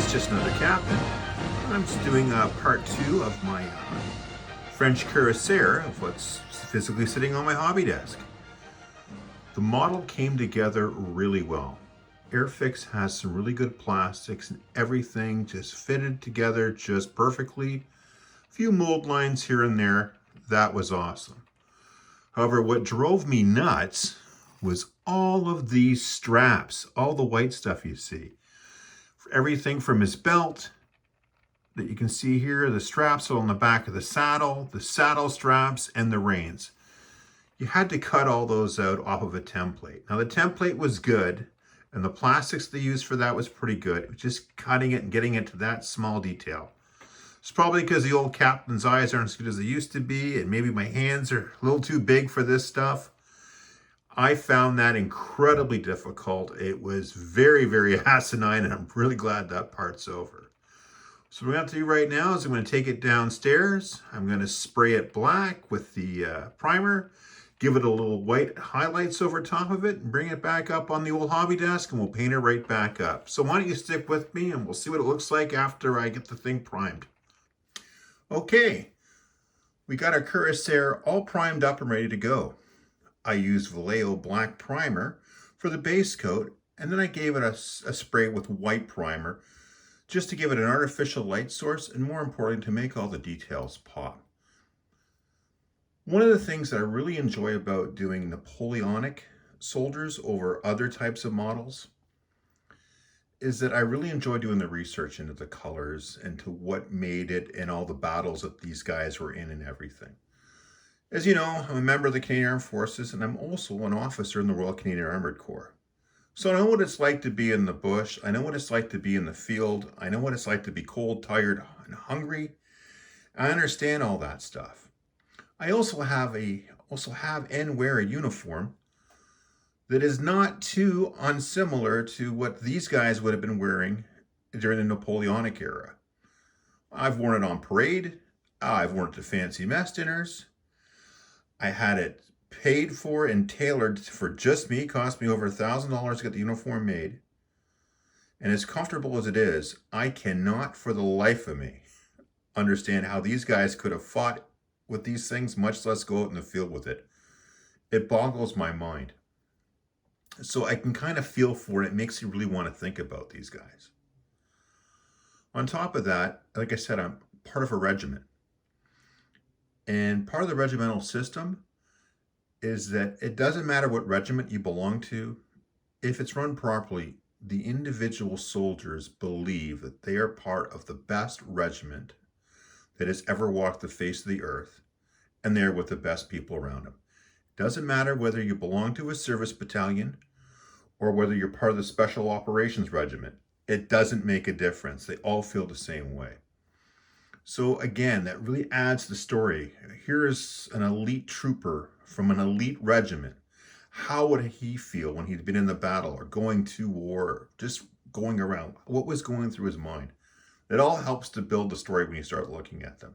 it's just another captain. I'm just doing part 2 of my French Cuirassier of what's physically sitting on my hobby desk. The model came together really well. Airfix has some really good plastics and everything just fitted together just perfectly. A few mold lines here and there. That was awesome. However, what drove me nuts was all of these straps, all the white stuff you see. Everything from his belt that you can see here, the straps on the back of the saddle straps, and the reins. You had to cut all those out off of a template. Now the template was good, and the plastics they used for that was pretty good. It was just cutting it and getting it to that small detail. It's probably because the old captain's eyes aren't as good as they used to be, and maybe my hands are a little too big for this stuff. I found that incredibly difficult. It was very, very asinine, and I'm really glad that part's over. So what I'm going to do right now is I'm going to take it downstairs. I'm going to spray it black with the primer, give it a little white highlights over top of it, and bring it back up on the old hobby desk, and we'll paint it right back up. So why don't you stick with me, and we'll see what it looks like after I get the thing primed. Okay, we got our Cuirassier all primed up and ready to go. I used Vallejo black primer for the base coat, and then I gave it a spray with white primer just to give it an artificial light source, and more importantly, to make all the details pop. One of the things that I really enjoy about doing Napoleonic soldiers over other types of models is that I really enjoy doing the research into the colors and to what made it and all the battles that these guys were in and everything. As you know, I'm a member of the Canadian Armed Forces, and I'm also an officer in the Royal Canadian Armoured Corps. So I know what it's like to be in the bush. I know what it's like to be in the field. I know what it's like to be cold, tired, and hungry. I understand all that stuff. I also have and wear a uniform that is not too unsimilar to what these guys would have been wearing during the Napoleonic era. I've worn it on parade. I've worn it to fancy mess dinners. I had it paid for and tailored for just me. It cost me over $1,000 to get the uniform made. And as comfortable as it is, I cannot for the life of me understand how these guys could have fought with these things, much less go out in the field with it. It boggles my mind. So I can kind of feel for it. It makes you really want to think about these guys. On top of that, like I said, I'm part of a regiment. And part of the regimental system is that it doesn't matter what regiment you belong to. If it's run properly, the individual soldiers believe that they are part of the best regiment that has ever walked the face of the earth, and they're with the best people around them. It doesn't matter whether you belong to a service battalion or whether you're part of the Special Operations Regiment. It doesn't make a difference. They all feel the same way. So again, that really adds to the story. Here is an elite trooper from an elite regiment. How would he feel when he'd been in the battle or going to war, or just going around? What was going through his mind? It all helps to build the story when you start looking at them.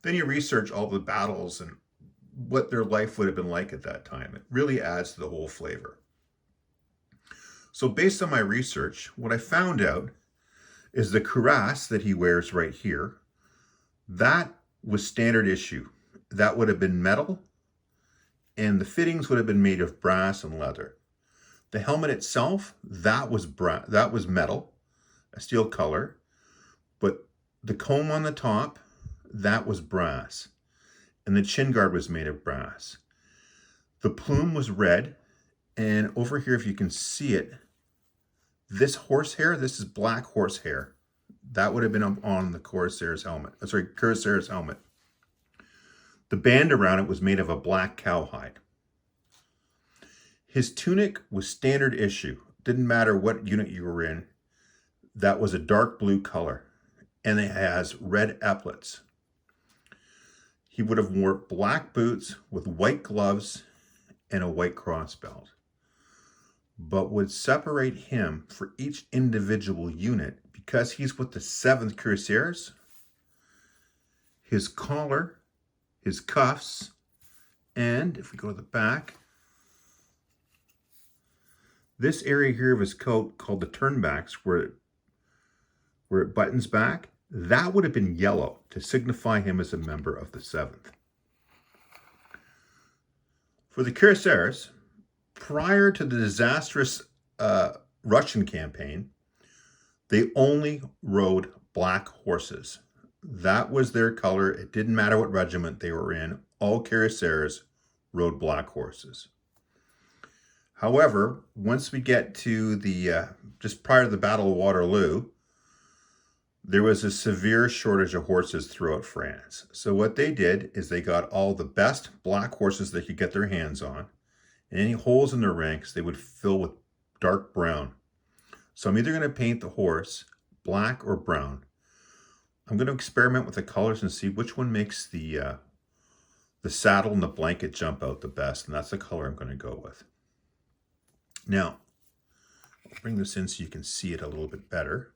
Then you research all the battles and what their life would have been like at that time. It really adds to the whole flavor. So based on my research, what I found out is the cuirass that he wears right here, that was standard issue. That would have been metal, and the fittings would have been made of brass and leather. The helmet itself, that was metal, a steel color, but the comb on the top, that was brass, and the chin guard was made of brass. The plume was red, and over here, if you can see it, this horsehair, this is black horsehair. That would have been on the Cuirassier's helmet. Cuirassier's helmet. The band around it was made of a black cowhide. His tunic was standard issue. Didn't matter what unit you were in. That was a dark blue color. And it has red epaulets. He would have worn black boots with white gloves and a white cross belt. But would separate him for each individual unit, because he's with the 7th Cuirassiers, his collar, his cuffs, and if we go to the back, this area here of his coat called the turnbacks, where where it buttons back, that would have been yellow to signify him as a member of the 7th. For the Cuirassiers, prior to the disastrous Russian campaign, they only rode black horses. That was their color. It didn't matter what regiment they were in. All Cuirassiers rode black horses. However, once we get to the, just prior to the Battle of Waterloo, there was a severe shortage of horses throughout France. So what they did is they got all the best black horses they could get their hands on, and any holes in their ranks they would fill with dark brown. So I'm either going to paint the horse black or brown. I'm going to experiment with the colors and see which one makes the saddle and the blanket jump out the best, and that's the color I'm going to go with. Now, I'll bring this in so you can see it a little bit better.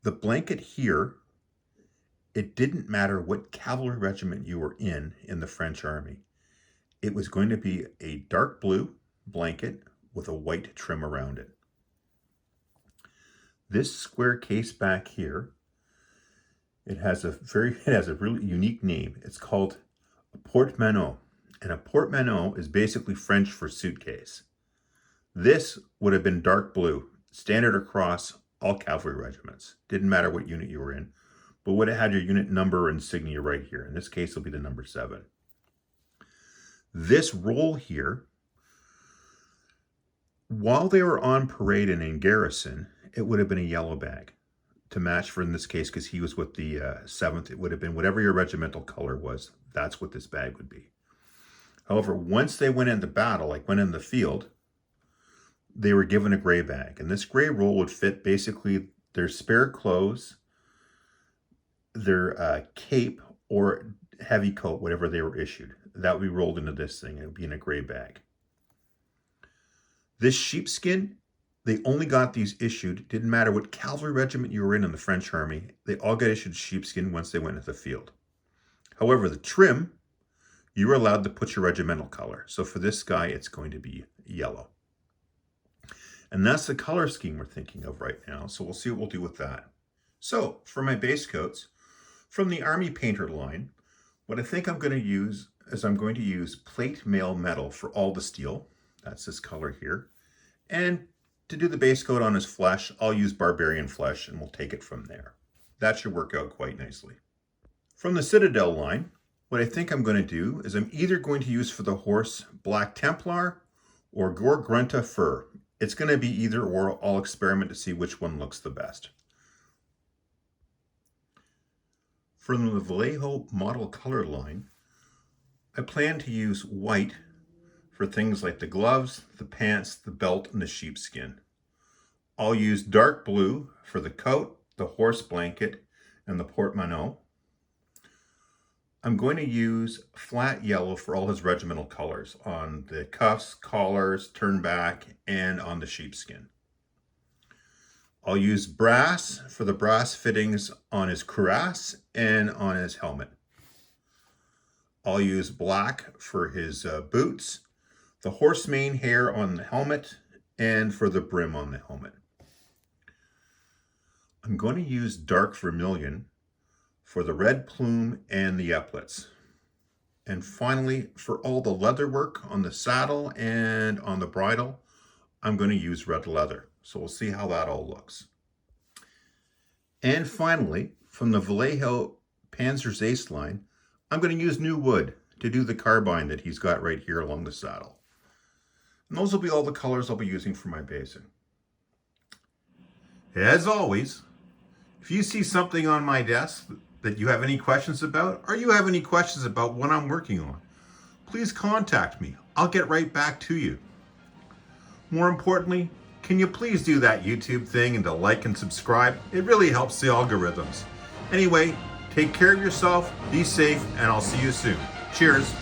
The blanket here, it didn't matter what cavalry regiment you were in the French army. It was going to be a dark blue blanket with a white trim around it. This square case back here, it has a really unique name. It's called a porte-manteau, and a porte-manteau is basically French for suitcase. This would have been dark blue, standard across all cavalry regiments. Didn't matter what unit you were in, but would have had your unit number or insignia right here. In this case, it'll be the number 7. This roll here, while they were on parade and in garrison, it would have been a yellow bag to match for, in this case, because he was with the 7th, it would have been whatever your regimental color was. That's what this bag would be. However, once they went into battle, like went in the field, they were given a gray bag. And this gray roll would fit basically their spare clothes, their cape, or heavy coat, whatever they were issued. That would be rolled into this thing. It would be in a gray bag. This sheepskin, they only got these issued. Didn't matter what cavalry regiment you were in the French army. They all got issued sheepskin once they went into the field. However, the trim, you were allowed to put your regimental color. So for this guy, it's going to be yellow. And that's the color scheme we're thinking of right now. So we'll see what we'll do with that. So for my base coats, from the Army Painter line, what I think I'm going to use is I'm going to use plate mail metal for all the steel. That's this color here. And to do the base coat on his flesh, I'll use barbarian flesh and we'll take it from there. That should work out quite nicely. From the Citadel line, what I think I'm going to do is I'm either going to use for the horse Black Templar or Gorgrunta fur. It's going to be either or. I'll experiment to see which one looks the best. From the Vallejo model color line, I plan to use white for things like the gloves, the pants, the belt, and the sheepskin. I'll use dark blue for the coat, the horse blanket, and the porte-manteau. I'm going to use flat yellow for all his regimental colors on the cuffs, collars, turn back, and on the sheepskin. I'll use brass for the brass fittings on his cuirass and on his helmet. I'll use black for his boots, the horse mane hair on the helmet, and for the brim on the helmet. I'm going to use dark vermilion for the red plume and the epaulets. And finally, for all the leather work on the saddle and on the bridle, I'm going to use red leather. So we'll see how that all looks. And finally, from the Vallejo Panzer's Ace line, I'm going to use new wood to do the carbine that he's got right here along the saddle. And those will be all the colors I'll be using for my basing. As always, if you see something on my desk that you have any questions about, or you have any questions about what I'm working on, please contact me. I'll get right back to you. More importantly, can you please do that YouTube thing and to like and subscribe? It really helps the algorithms. Anyway, take care of yourself, be safe, and I'll see you soon. Cheers.